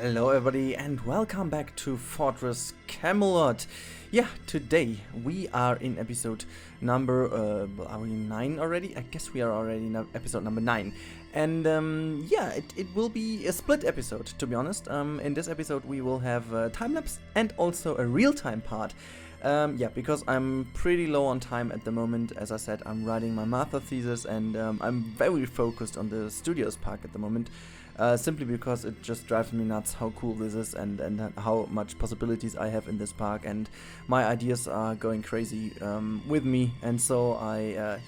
Hello everybody and welcome back to Fortress Camelot. Yeah, today we are in episode number, are we 9 already? I guess we are already in episode number 9. And yeah, it will be a split episode, to be honest. In this episode we will have a time-lapse and also a real-time part. Yeah, because I'm pretty low on time at the moment. As I said, I'm writing my master thesis and I'm very focused on the studios park at the moment. Simply because it just drives me nuts how cool this is and how much possibilities I have in this park, and my ideas are going crazy with me, and so I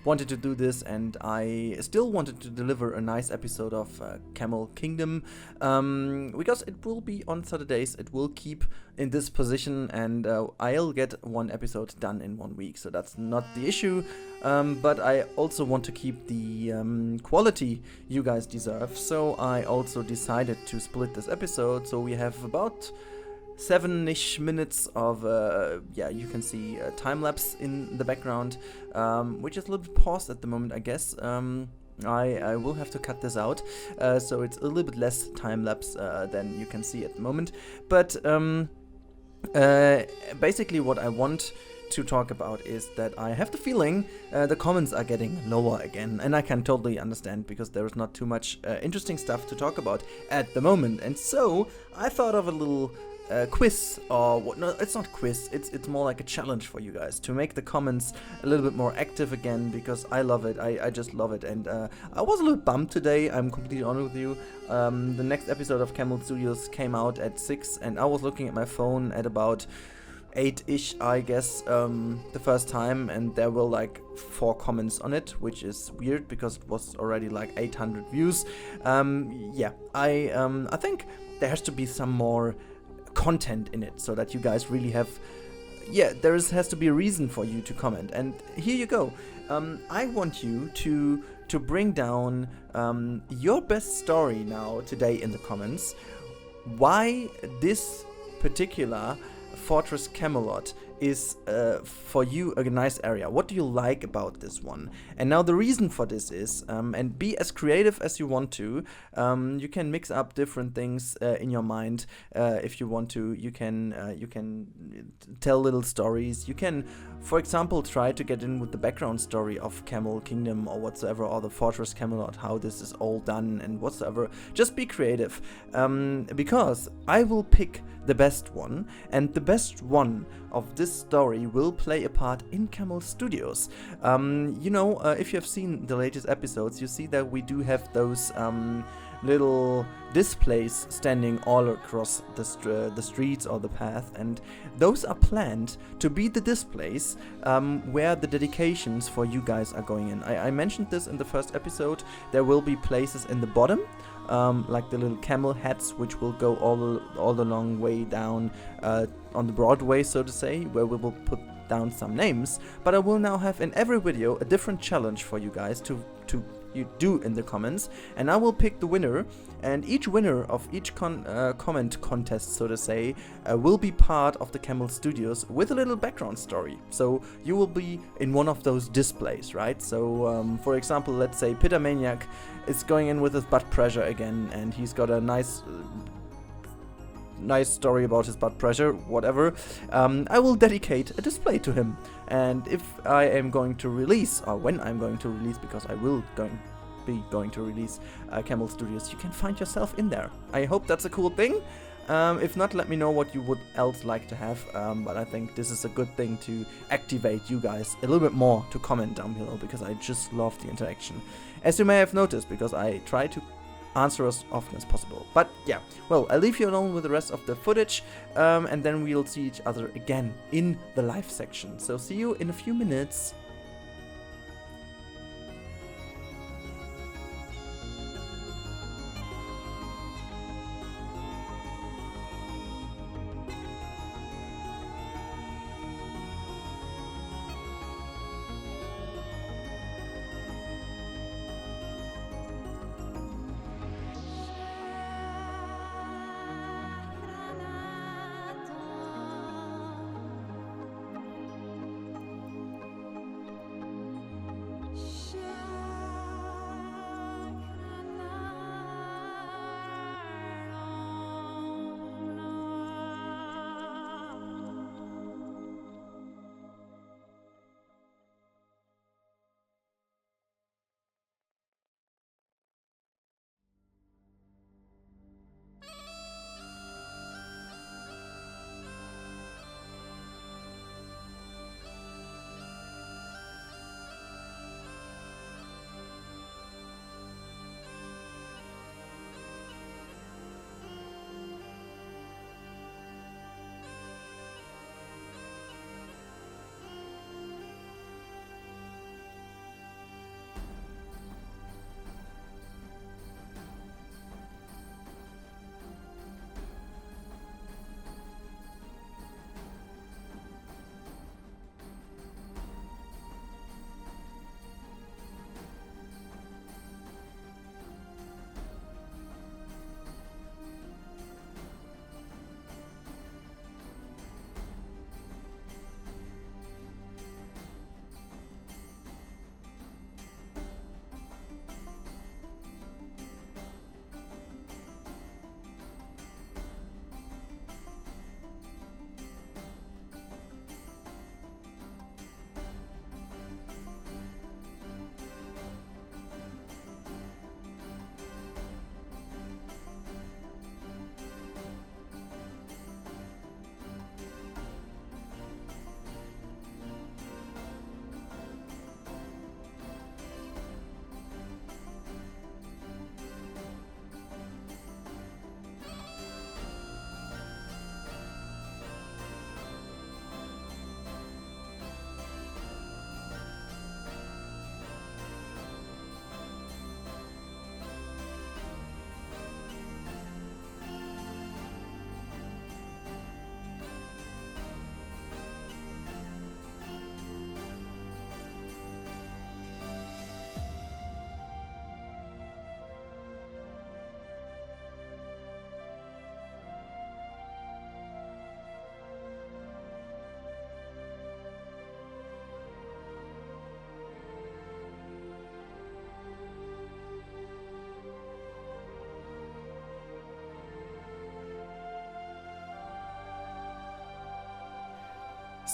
wanted to do this, and I still wanted to deliver a nice episode of Camel Kingdom, because it will be on Saturdays. It will keep in this position, and I'll get one episode done in 1 week, so that's not the issue, but I also want to keep the quality you guys deserve, so I also decided to split this episode, so we have about 7-ish minutes of, you can see a time-lapse in the background, which is a little bit paused at the moment, I guess. I will have to cut this out, so it's a little bit less time-lapse than you can see at the moment. But basically what I want to talk about is that I have the feeling the comments are getting lower again, and I can totally understand because there is not too much interesting stuff to talk about at the moment. And so I thought of a little quiz, or what? No, it's not quiz. It's more like a challenge for you guys to make the comments a little bit more active again, because I love it. I just love it, and I was a little bummed today. I'm completely honest with you. The next episode of Camel Studios came out at 6, and I was looking at my phone at about 8-ish, I guess, the first time, and there were like 4 comments on it, which is weird because it was already like 800 views. I think there has to be some more content in it so that you guys really have, has to be a reason for you to comment, and here you go. I want you to bring down your best story now today in the comments, why this particular Fortress Camelot is for you a nice area. What do you like about this one? And now the reason for this is, and be as creative as you want to, you can mix up different things in your mind if you want to. You can tell little stories. You can, for example, try to get in with the background story of Camel Kingdom or whatsoever, or the Fortress Camelot, how this is all done and whatsoever. Just be creative, because I will pick the best one, and the best one of this story will play a part in Camel Studios. If you have seen the latest episodes, you see that we do have those little displays standing all across the streets or the path, and those are planned to be the displays where the dedications for you guys are going in. I mentioned this in the first episode. There will be places in the bottom, like the little camel hats, which will go all the long way down on the Broadway, so to say, where we will put down some names. But I will now have in every video a different challenge for you guys to you do in the comments, and I will pick the winner, and each winner of each comment contest, so to say, will be part of the Camel Studios with a little background story. So you will be in one of those displays, right? So for example, let's say Epedemic is going in with his butt pressure again, and he's got a nice story about his blood pressure, whatever. I will dedicate a display to him, and if I am going to release, or when I'm going to release, because I will be going to release Camel Studios, you can find yourself in there. I hope that's a cool thing. If not, let me know what you would else like to have, but I think this is a good thing to activate you guys a little bit more to comment down below, because I just love the interaction, as you may have noticed, because I try to answer as often as possible. But yeah, well, I'll leave you alone with the rest of the footage, and then we'll see each other again in the live section. So see you in a few minutes.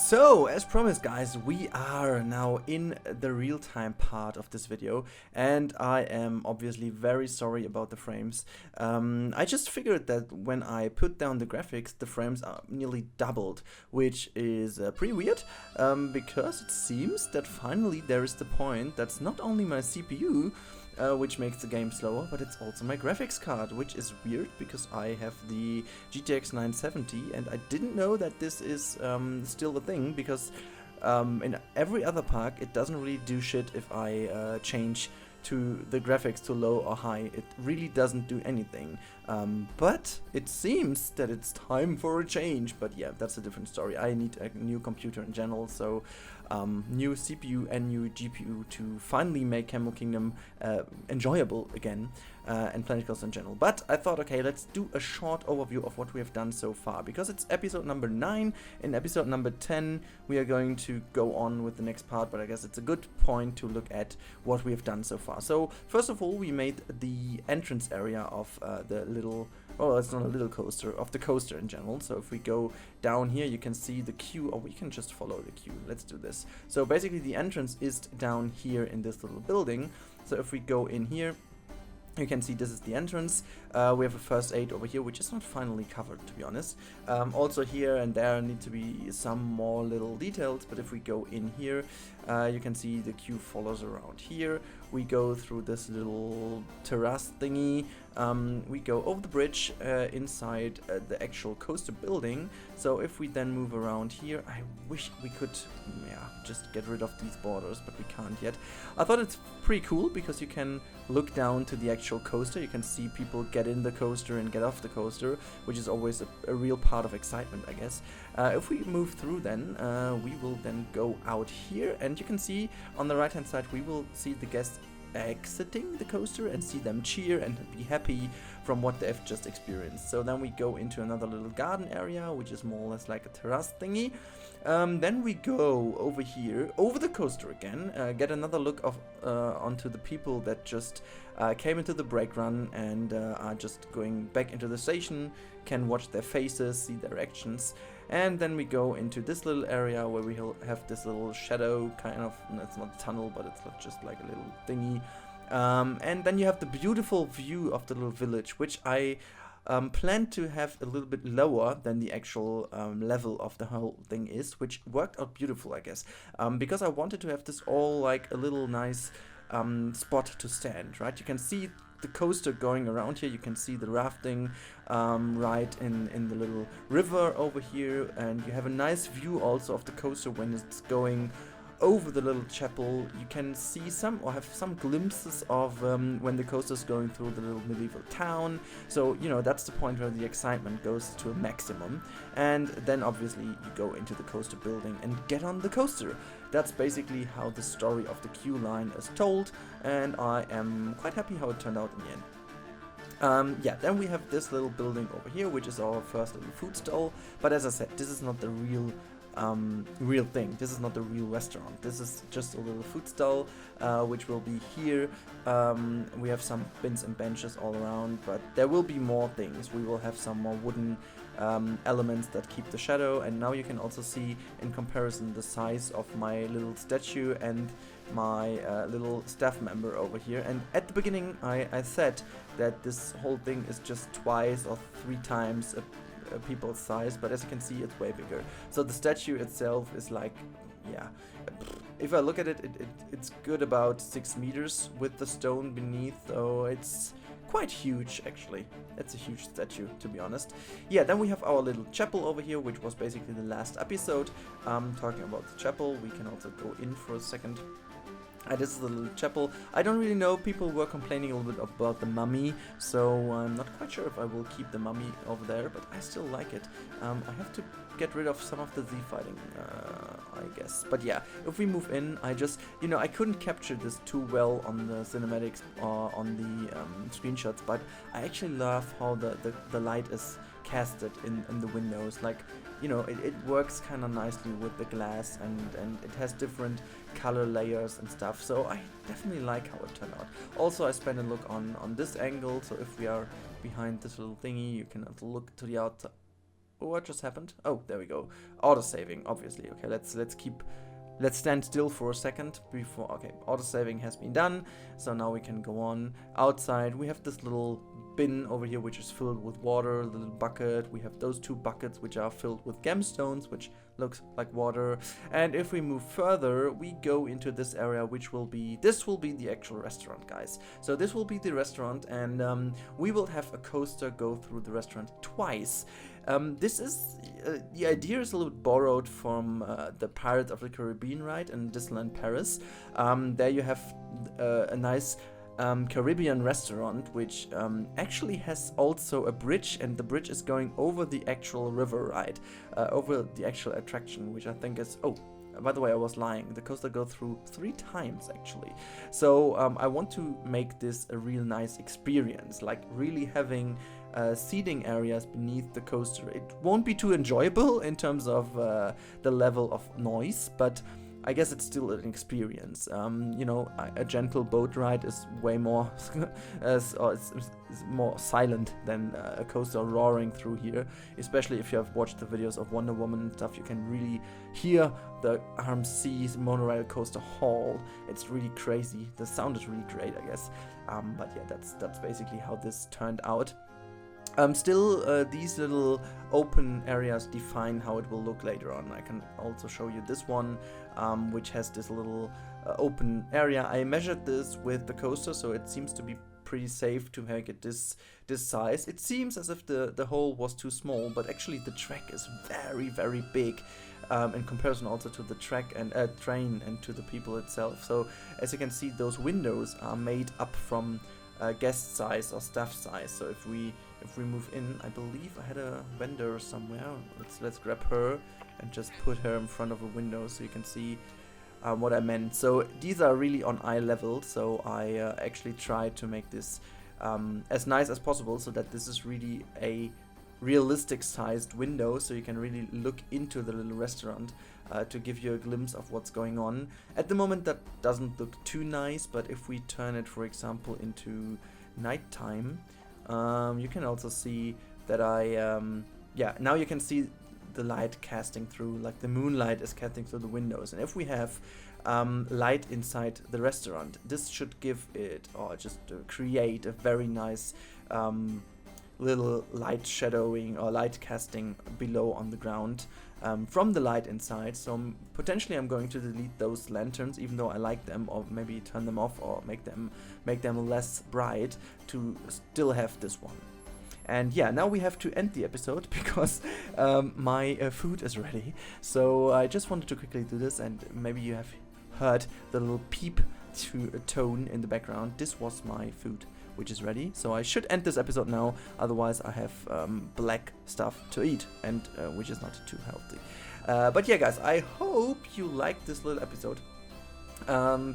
So, as promised guys, we are now in the real-time part of this video, and I am obviously very sorry about the frames. I just figured that when I put down the graphics, the frames are nearly doubled, which is pretty weird, because it seems that finally there is the point that's not only my CPU, which makes the game slower, but it's also my graphics card, which is weird because I have the GTX 970 and I didn't know that this is still the thing, because in every other pack it doesn't really do shit if I change to the graphics to low or high. It really doesn't do anything, but it seems that it's time for a change. But yeah, that's a different story. I need a new computer in general, so new CPU and new GPU to finally make Camel Kingdom enjoyable again, and Planet Coaster in general. But I thought, okay, let's do a short overview of what we have done so far, because it's episode number 9. In episode number 10 we are going to go on with the next part, but I guess it's a good point to look at what we have done so far. So first of all, we made the entrance area of the little, well, it's not a little coaster, of the coaster in general. So if we go down here, you can see the queue, or we can just follow the queue. Let's do this. So basically the entrance is down here in this little building. So if we go in here, you can see this is the entrance. We have a first aid over here, which is not finally covered, to be honest. Also here and there need to be some more little details, but if we go in here, you can see the queue follows around here. We go through this little terrace thingy. We go over the bridge inside the actual coaster building. So if we then move around here, I wish we could just get rid of these borders, but we can't yet. I thought it's pretty cool because you can look down to the actual coaster. You can see people get in the coaster and get off the coaster, which is always a real part of excitement, I guess. If we move through then, we will then go out here, and you can see on the right hand side we will see the guests exiting the coaster and see them cheer and be happy from what they've just experienced. So then we go into another little garden area, which is more or less like a terrace thingy. Then we go over here, over the coaster again, get another look of onto the people that just came into the brake run and are just going back into the station, can watch their faces, see their actions. And then we go into this little area where we have this little shadow, kind of, it's not a tunnel, but it's just like a little thingy. And then you have the beautiful view of the little village, which I planned to have a little bit lower than the actual level of the whole thing is, which worked out beautiful, I guess, because I wanted to have this all like a little nice spot to stand, right? You can see the coaster going around here, you can see the rafting right in the little river over here, and you have a nice view also of the coaster when it's going over the little chapel. You can see some, or have some glimpses of when the coaster is going through the little medieval town. So, you know, that's the point where the excitement goes to a maximum. And then obviously you go into the coaster building and get on the coaster. That's basically how the story of the queue line is told, and I am quite happy how it turned out in the end. Yeah, then we have this little building over here, which is our first little food stall. But as I said, this is not the real thing. This is not the real restaurant. This is just a little food stall, which will be here. We have some bins and benches all around, but there will be more things. We will have some more wooden elements that keep the shadow, and now you can also see in comparison the size of my little statue and my little staff member over here. And at the beginning I said that this whole thing is just twice or 3 times a people's size, but as you can see, it's way bigger. So the statue itself is like, yeah, if I look at it, it's good about 6 meters with the stone beneath, so it's quite huge actually. It's a huge statue, to be honest. Yeah, then we have our little chapel over here, which was basically the last episode. Talking about the chapel, we can also go in for a second. This is the little chapel. I don't really know, people were complaining a little bit about the mummy, so I'm not quite sure if I will keep the mummy over there, but I still like it. I have to get rid of some of the Z fighting, I guess. But yeah, if we move in, I just, you know, I couldn't capture this too well on the cinematics or on the screenshots, but I actually love how the light is casted in the windows. Like, you know, it works kind of nicely with the glass, and it has different color layers and stuff, so I definitely like how it turned out. Also, I spent a look on this angle, so if we are behind this little thingy, you can also look to the outside what just happened? Oh, there we go. Auto saving, obviously. Okay, let's stand still for a second before. Okay, auto saving has been done, so now we can go on. Outside we have this little bin over here which is filled with water, a little bucket. We have those two buckets which are filled with gemstones, which looks like water. And if we move further, we go into this area, which will be the actual restaurant, guys. So this will be the restaurant, and we will have a coaster go through the restaurant twice. This is the idea is a little bit borrowed from the Pirates of the Caribbean ride in Disneyland Paris. There you have a nice Caribbean restaurant, which actually has also a bridge, and the bridge is going over the actual river ride, over the actual attraction, which I think is, oh, by the way, I was lying. The coaster goes through 3 times actually. So I want to make this a real nice experience, like really having seating areas beneath the coaster. It won't be too enjoyable in terms of the level of noise, but I guess it's still an experience. You know, a gentle boat ride is way more, it's more silent than a coaster roaring through here. Especially if you have watched the videos of Wonder Woman and stuff, you can really hear the RMC's monorail coaster haul. It's really crazy. The sound is really great, I guess. But yeah, that's basically how this turned out. Still, these little open areas define how it will look later on. I can also show you this one, which has this little open area. I measured this with the coaster, so it seems to be pretty safe to make it this size. It seems as if the hole was too small, but actually the track is very, very big in comparison also to the track and train and to the people itself. So as you can see, those windows are made up from guest size or staff size. So if we move in, I believe I had a vendor somewhere. Let's grab her and just put her in front of a window so you can see what I meant. So these are really on eye level, so I actually tried to make this as nice as possible, so that this is really a realistic sized window, so you can really look into the little restaurant to give you a glimpse of what's going on. At the moment that doesn't look too nice, but if we turn it, for example, into nighttime, you can also see that now you can see the light casting through, like the moonlight is casting through the windows. And if we have light inside the restaurant, this should give it, or just create a very nice little light shadowing or light casting below on the ground from the light inside. So potentially I'm going to delete those lanterns, even though I like them, or maybe turn them off or make them less bright to still have this one. And yeah, now we have to end the episode because my food is ready. So I just wanted to quickly do this, and maybe you have heard the little peep tone in the background. This was my food, which is ready. So I should end this episode now, otherwise I have black stuff to eat, and which is not too healthy. But yeah, guys, I hope you liked this little episode,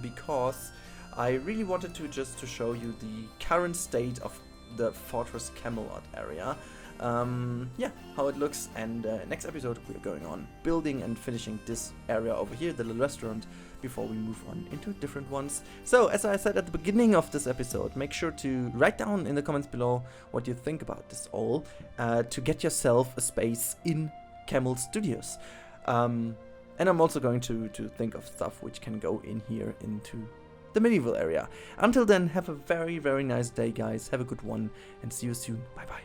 because I really wanted to show you the current state of the Fortress Camelot area. Yeah, how it looks, and next episode we're going on building and finishing this area over here, the little restaurant, before we move on into different ones. So as I said at the beginning of this episode, make sure to write down in the comments below what you think about this all, to get yourself a space in Camel Studios. And I'm also going to think of stuff which can go in here into the medieval area. Until then, have a very, very nice day, guys. Have a good one, and see you soon. Bye bye.